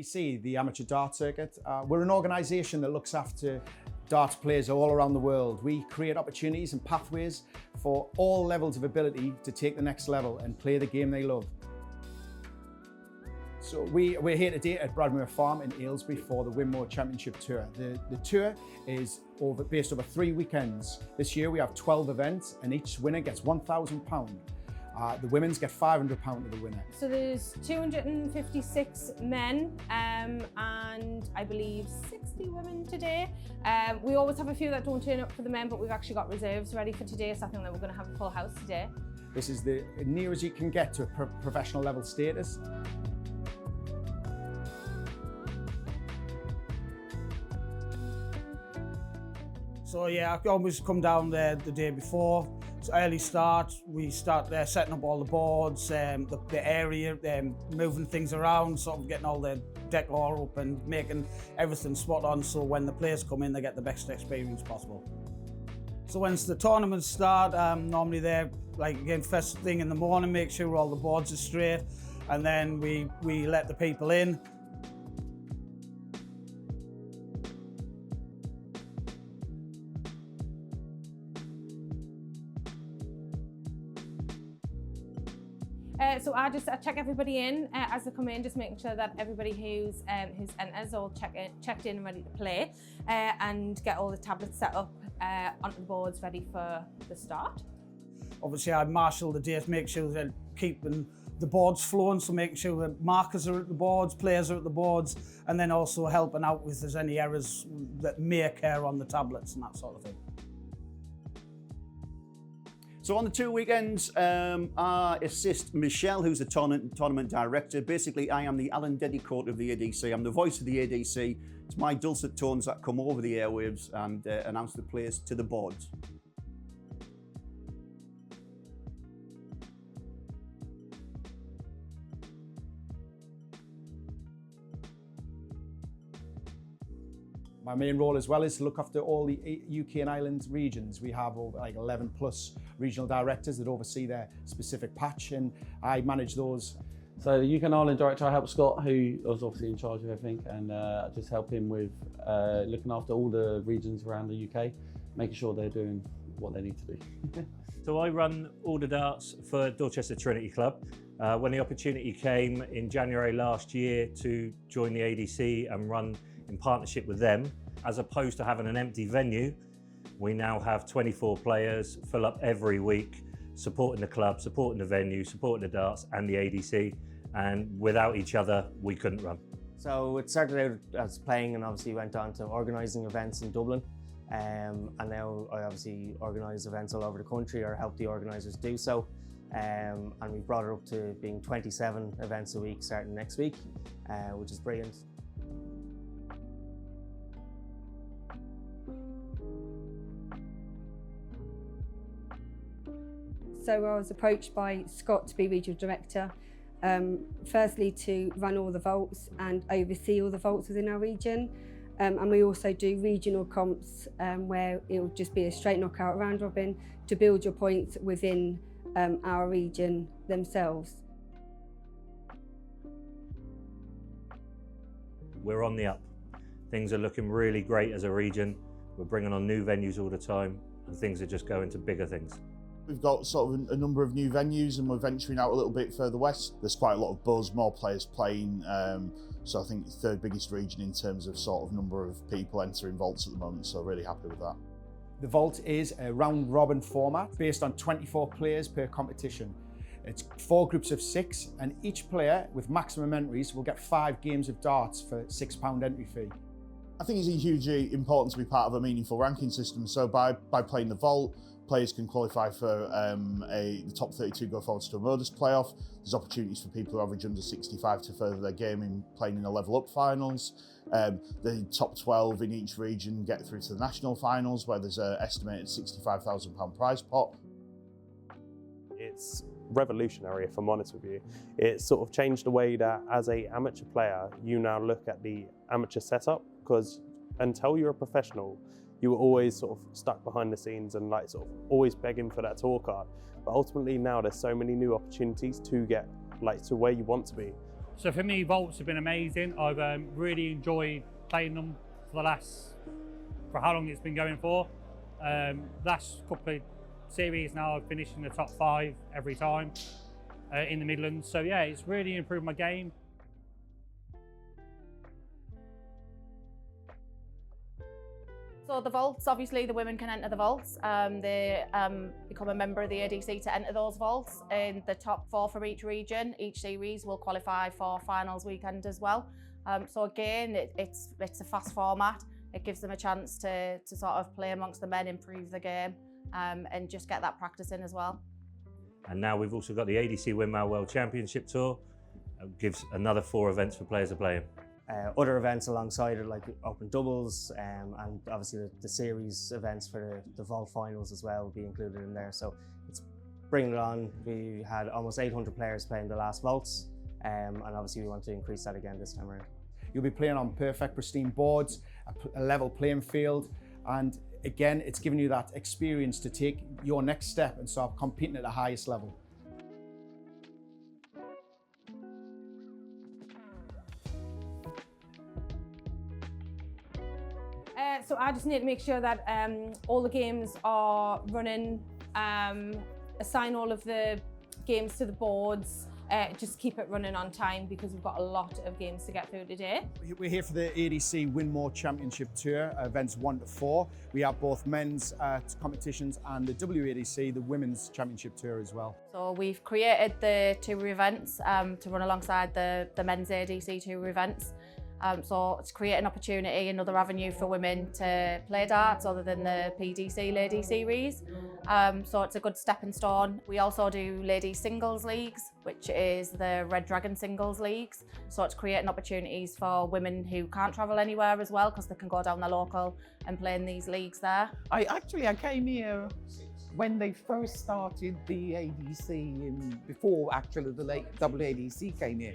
ADC, the amateur dart circuit, we're an organisation that looks after darts players all around the world. We create opportunities and pathways for all levels of ability to take the next level and play the game they love. So we're here today at Bradmere Farm in Aylesbury for the Winmore Championship Tour. The tour is based over 3 weekends. This year we have 12 events and each winner gets £1,000. The women's get £500 to the winner. So there's 256 men and I believe 60 women today. We always have a few that don't turn up for the men, but we've actually got reserves ready for today, so I think that we're going to have a full house today. This is the near as you can get to a professional level status. So yeah, I always come down there the day before. It's early start. We start there setting up all the boards, the area, moving things around, sort of getting all the decor up and making everything spot on so when the players come in, they get the best experience possible. So once the tournaments start, I'm normally there, like again, first thing in the morning, make sure all the boards are straight, and then we let the people in. So I check everybody in as they come in, just making sure that everybody who's enters all checked in and ready to play, and get all the tablets set up onto the boards ready for the start. Obviously I marshal the day to make sure they're keeping the boards flowing, so making sure that markers are at the boards, players are at the boards, and then also helping out if there's any errors that may occur on the tablets and that sort of thing. So on the 2 weekends, I assist Michelle, who's the tournament director. Basically, I am the Alan Dedicoat of the ADC. I'm the voice of the ADC. It's my dulcet tones that come over the airwaves and announce the players to the boards. My main role as well is to look after all the UK and Ireland regions. We have over like 11 plus regional directors that oversee their specific patch, and I manage those. So the UK and Ireland director, I help Scott, who was obviously in charge of everything, and I just help him with looking after all the regions around the UK, making sure they're doing what they need to do. So I run all the darts for Dorchester Trinity Club. When the opportunity came in January last year to join the ADC and run in partnership with them, as opposed to having an empty venue, we now have 24 players fill up every week, supporting the club, supporting the venue, supporting the darts and the ADC, and without each other, we couldn't run. So it started out as playing and obviously went on to organising events in Dublin, and now I obviously organise events all over the country or help the organisers do so, and we've brought it up to being 27 events a week starting next week, which is brilliant. So I was approached by Scott to be regional director, firstly to run all the vaults and oversee all the vaults within our region. And we also do regional comps where it will just be a straight knockout round robin to build your points within our region themselves. We're on the up. Things are looking really great as a region. We're bringing on new venues all the time and things are just going to bigger things. We've got sort of a number of new venues and we're venturing out a little bit further west. There's quite a lot of buzz, more players playing, so I think the third biggest region in terms of sort of number of people entering vaults at the moment, so really happy with that. The vault is a round robin format based on 24 players per competition. It's 4 groups of 6 and each player with maximum entries will get 5 games of darts for £6 entry fee. I think it's hugely important to be part of a meaningful ranking system, so by playing the vault, players can qualify for the top 32 go forward to a MODUS playoff. There's opportunities for people who average under 65 to further their game in playing in the level up finals. The top 12 in each region get through to the national finals where there's an estimated £65,000 prize pot. It's revolutionary, if I'm honest with you. It's sort of changed the way that as an amateur player, you now look at the amateur setup, because until you're a professional, you were always sort of stuck behind the scenes and like sort of always begging for that tour card. But ultimately now there's so many new opportunities to get like to where you want to be. So for me, vaults have been amazing. I've really enjoyed playing them for how long it's been going for. Last couple of series now, I've finished in the top 5 every time in the Midlands. So yeah, it's really improved my game. So the vaults, obviously the women can enter the vaults. They become a member of the ADC to enter those vaults. In the top 4 from each region, each series will qualify for finals weekend as well. So again, it's a fast format. It gives them a chance to sort of play amongst the men, improve the game, and just get that practice in as well. And now we've also got the ADC Windmill World Championship Tour. It gives another 4 events for players to play in. Other events alongside it, like open doubles, and obviously the series events for the vault finals as well will be included in there. So it's bringing it on. We had almost 800 players playing the last vaults, and obviously we want to increase that again this time around. You'll be playing on perfect, pristine boards, a level playing field, and again, it's giving you that experience to take your next step and start competing at the highest level. So I just need to make sure that all the games are running, assign all of the games to the boards, just keep it running on time because we've got a lot of games to get through today. We're here for the ADC Winmore Championship Tour, events 1 to 4. We have both men's competitions and the WADC, the Women's Championship Tour as well. So we've created the tour events to run alongside the men's ADC tour events. So it's create an opportunity, another avenue for women to play darts other than the PDC Ladies Series. So it's a good stepping stone. We also do ladies singles leagues, which is the Red Dragon singles leagues. So it's creating opportunities for women who can't travel anywhere as well, because they can go down the local and play in these leagues there. I came here when they first started the ADC, before actually the WADC came here.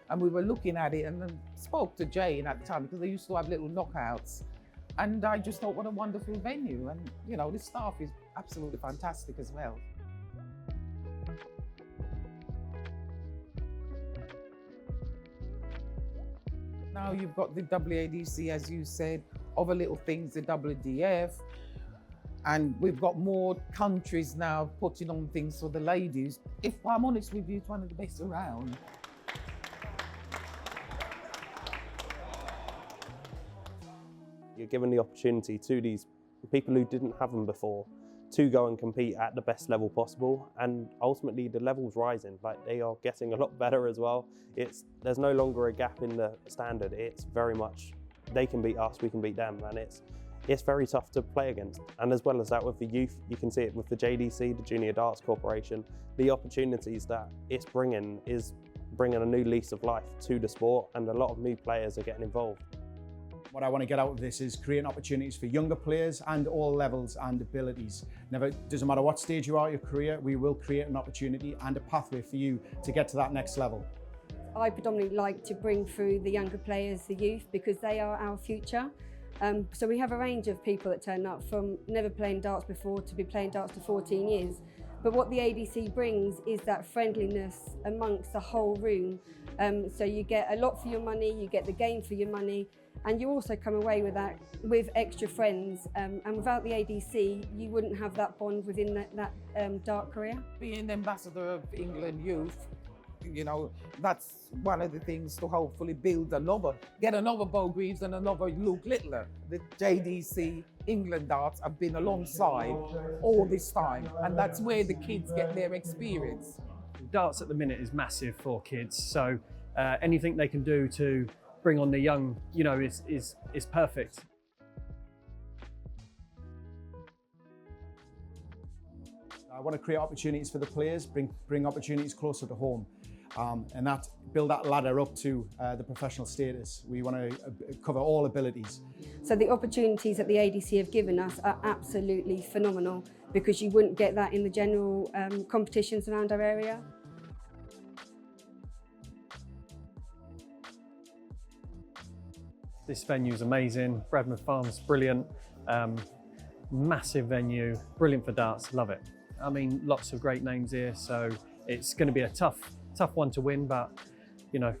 And we were looking at it and then spoke to Jane at the time because they used to have little knockouts. And I just thought, what a wonderful venue. And, you know, the staff is absolutely fantastic as well. Now you've got the WADC, as you said, other little things, the WDF. And we've got more countries now putting on things for the ladies. If I'm honest with you, it's one of the best around. You're given the opportunity to these people who didn't have them before to go and compete at the best level possible, and ultimately the level's rising. Like, they are getting a lot better as well. There's no longer a gap in the standard. It's very much they can beat us, we can beat them, and it's very tough to play against. And as well as that, with the youth, you can see it with the JDC, the Junior Darts Corporation. The opportunities that it's bringing is bringing a new lease of life to the sport, and a lot of new players are getting involved. What I want to get out of this is creating opportunities for younger players and all levels and abilities. Doesn't matter what stage you are in your career, we will create an opportunity and a pathway for you to get to that next level. I predominantly like to bring through the younger players, the youth, because they are our future. So we have a range of people that turn up from never playing darts before to be playing darts for 14 years. But what the ADC brings is that friendliness amongst the whole room. So you get a lot for your money, you get the game for your money, and you also come away with that with extra friends. And without the ADC, you wouldn't have that bond within that dart career. Being ambassador of England youth, you know, that's one of the things to hopefully get another Bo Greaves and another Luke Littler. The JDC England darts have been alongside all this time, and that's where the kids get their experience. Darts at the minute is massive for kids, so anything they can do to bring on the young, you know, is perfect. I want to create opportunities for the players, bring opportunities closer to home, and build that ladder up to the professional status. We want to cover all abilities. So the opportunities that the ADC have given us are absolutely phenomenal, because you wouldn't get that in the general competitions around our area. This venue is amazing. Bradford Farm's brilliant. Massive venue, brilliant for darts, love it. I mean, lots of great names here, so it's going to be a tough one to win, but you know,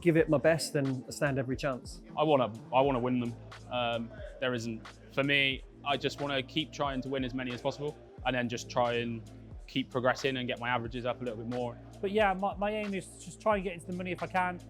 give it my best and stand every chance. I want to win them. There isn't, for me, I just want to keep trying to win as many as possible and then just try and keep progressing and get my averages up a little bit more. But yeah, my aim is to just try and get into the money if I can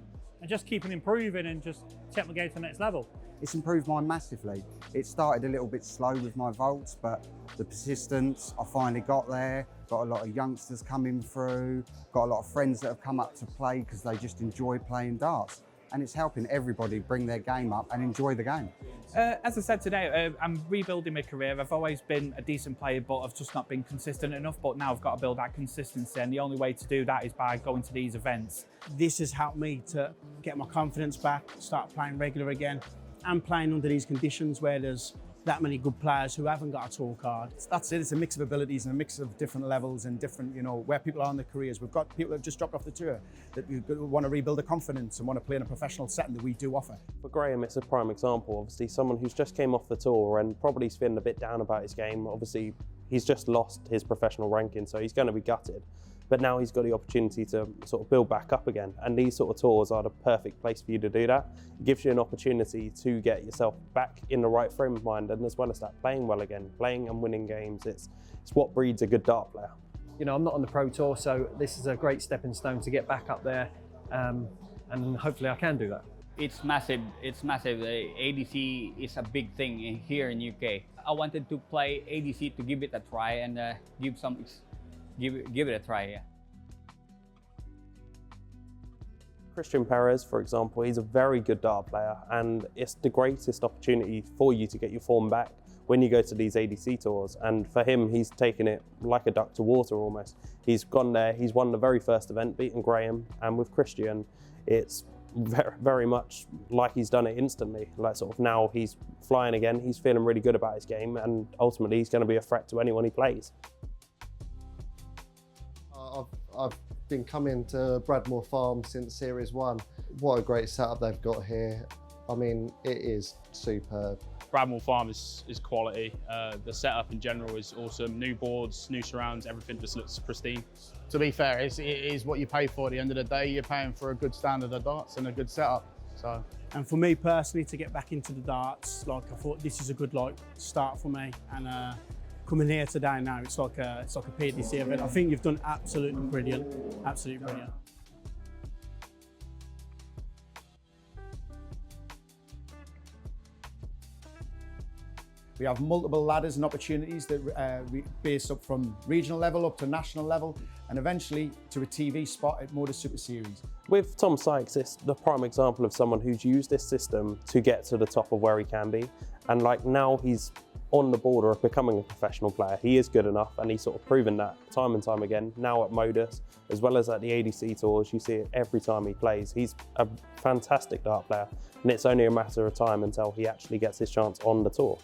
and just keep on improving and just take my game to the next level. It's improved mine massively. It started a little bit slow with my vaults, but the persistence, I finally got there. Got a lot of youngsters coming through, got a lot of friends that have come up to play because they just enjoy playing darts. And it's helping everybody bring their game up and enjoy the game. As I said today, I'm rebuilding my career. I've always been a decent player, but I've just not been consistent enough. But now I've got to build that consistency, and the only way to do that is by going to these events. This has helped me to get my confidence back, start playing regular again, and playing under these conditions where there's that many good players who haven't got a tour card. That's it, it's a mix of abilities and a mix of different levels and different, where people are in their careers. We've got people that have just dropped off the tour that want to rebuild their confidence and want to play in a professional setting that we do offer. For Graham, it's a prime example. Obviously, someone who's just came off the tour and probably is feeling a bit down about his game. Obviously, he's just lost his professional ranking, so he's going to be gutted. But now he's got the opportunity to sort of build back up again. And these sort of tours are the perfect place for you to do that. It gives you an opportunity to get yourself back in the right frame of mind, and as well as that, playing well again, playing and winning games. It's what breeds a good dart player. I'm not on the Pro Tour, so this is a great stepping stone to get back up there, and hopefully I can do that. It's massive. It's massive. ADC is a big thing here in UK. I wanted to play ADC to give it a try and give it a try. Yeah. Christian Perez, for example, he's a very good dart player, and it's the greatest opportunity for you to get your form back when you go to these ADC tours. And for him, he's taken it like a duck to water almost. He's gone there, he's won the very first event, beaten Graham, and with Christian, it's very, very much like he's done it instantly. Like sort of now he's flying again, he's feeling really good about his game, and ultimately he's going to be a threat to anyone he plays. I've been coming to Bradmore Farm since Series 1. What a great setup they've got here. I mean, it is superb. Bradmore Farm is quality. The setup in general is awesome. New boards, new surrounds, everything just looks pristine. To be fair, it is what you pay for at the end of the day. You're paying for a good standard of darts and a good setup. So. And for me personally, to get back into the darts, I thought this is a good start for me. And coming here today now, it's like a PDC event. I think you've done absolutely brilliant, absolutely brilliant. We have multiple ladders and opportunities that base up from regional level up to national level and eventually to a TV spot at MODUS Super Series. With Tom Sykes, it's the prime example of someone who's used this system to get to the top of where he can be. And now he's on the border of becoming a professional player. He is good enough, and he's sort of proven that time and time again. Now at MODUS, as well as at the ADC tours, you see it every time he plays. He's a fantastic dart player, and it's only a matter of time until he actually gets his chance on the tour.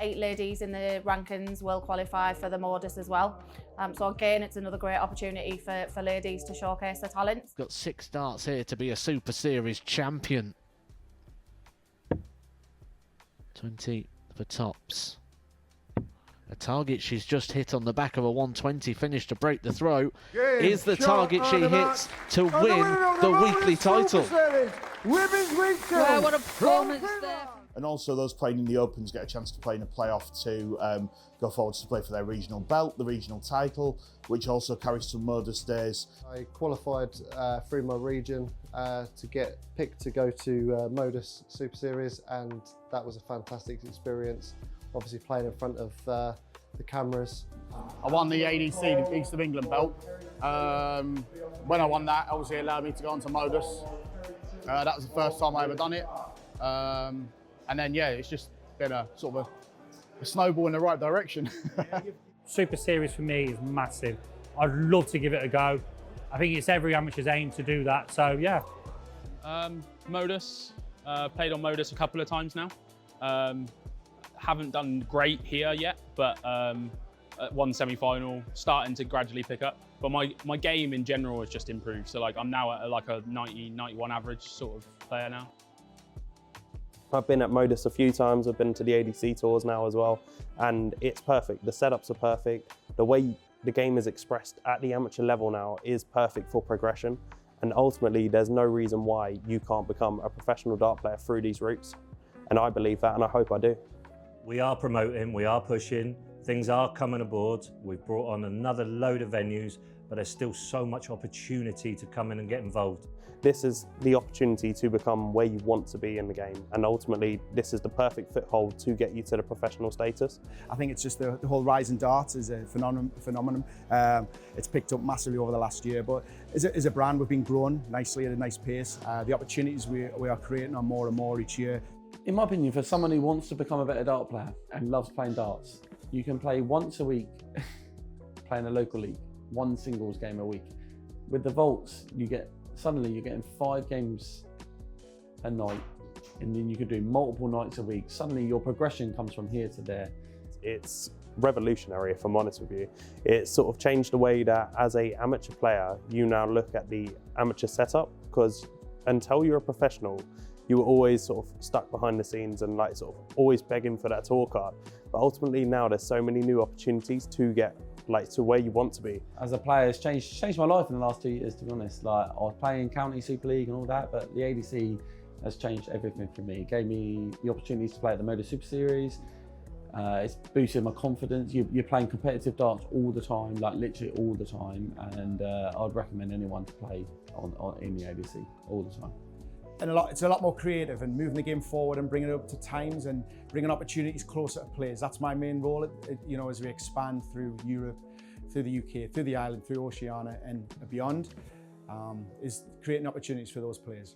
8 ladies in the rankings will qualify for the MODUS as well. So again, it's another great opportunity for ladies to showcase their talents. Got 6 darts here to be a Super Series champion. 20 for tops. A target she's just hit on the back of a 120 finish to break the throw is the target she hits to win the weekly title. Wow, what a performance there. And also those playing in the Opens get a chance to play in a playoff to go forwards to play for their regional belt, the regional title, which also carries some MODUS days. I qualified through my region to get picked to go to MODUS Super Series, and that was a fantastic experience. Obviously playing in front of the cameras. I won the ADC, the East of England belt. When I won that, obviously it allowed me to go on to MODUS. That was the first time I ever done it. And then, yeah, it's just been a sort of a snowball in the right direction. Super Series for me is massive. I'd love to give it a go. I think it's every amateur's aim to do that, so yeah. MODUS, played on MODUS a couple of times now. Haven't done great here yet, but at one semi-final, starting to gradually pick up. But my game in general has just improved. So I'm now at a 90, 91 average sort of player now. I've been at MODUS a few times, I've been to the ADC tours now as well, and it's perfect. The setups are perfect. The way the game is expressed at the amateur level now is perfect for progression, And ultimately, there's no reason why you can't become a professional dart player through these routes. And I believe that, and I hope I do. We are promoting, we are pushing, things are coming aboard. We've brought on another load of venues, but there's still so much opportunity to come in and get involved. This is the opportunity to become where you want to be in the game, and ultimately this is the perfect foothold to get you to the professional status. I think it's just the whole rise in darts is a phenomenon. It's picked up massively over the last year, but as a brand we've been growing nicely at a nice pace. The opportunities we are creating are more and more each year. In my opinion, for someone who wants to become a better dart player and loves playing darts, you can play once a week, play in a local league, one singles game a week. With the vaults, suddenly you're getting 5 games a night, and then you can do multiple nights a week. Suddenly your progression comes from here to there. It's revolutionary, if I'm honest with you. It sort of changed the way that as an amateur player, you now look at the amateur setup, because until you're a professional, you were always sort of stuck behind the scenes and like sort of always begging for that tour card. But ultimately now there's so many new opportunities to get like to where you want to be. As a player, it's changed my life in the last 2 years, to be honest. Like, I was playing County Super League and all that, but the ADC has changed everything for me. It gave me the opportunity to play at the MODUS Super Series. It's boosted my confidence. You're playing competitive darts all the time, like literally all the time, and I'd recommend anyone to play in the ADC all the time. And it's a lot more creative and moving the game forward and bringing it up to times and bringing opportunities closer to players. That's my main role, as we expand through Europe, through the UK, through the island, through Oceania and beyond, is creating opportunities for those players.